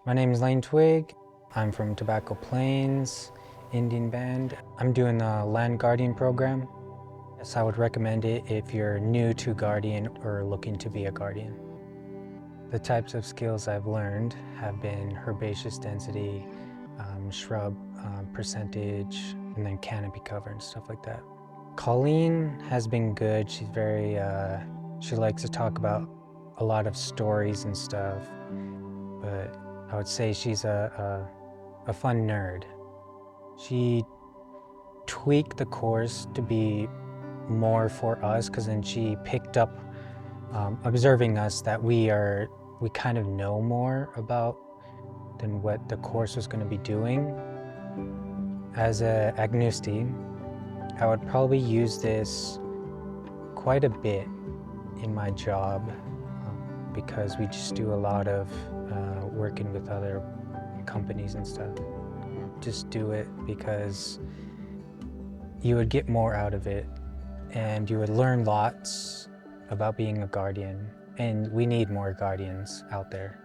My name is Laine Twig. I'm from Tobacco Plains, Indian Band. I'm doing the Land Guardian program. Yes, I would recommend it if you're new to Guardian or looking to be a Guardian. The types of skills I've learned have been herbaceous density, shrub percentage, and then canopy cover and stuff like that. Colleen has been good. She's very, she likes to talk about a lot of stories and stuff, but I would say she's a fun nerd. She tweaked the course to be more for us, because then she picked up, observing us, that we kind of know more about than what the course was going to be doing. As a knuqⱡi, I would probably use this quite a bit in my job, because we just do a lot of working with other companies and stuff. Just do it because you would get more out of it, and you would learn lots about being a guardian, and we need more guardians out there.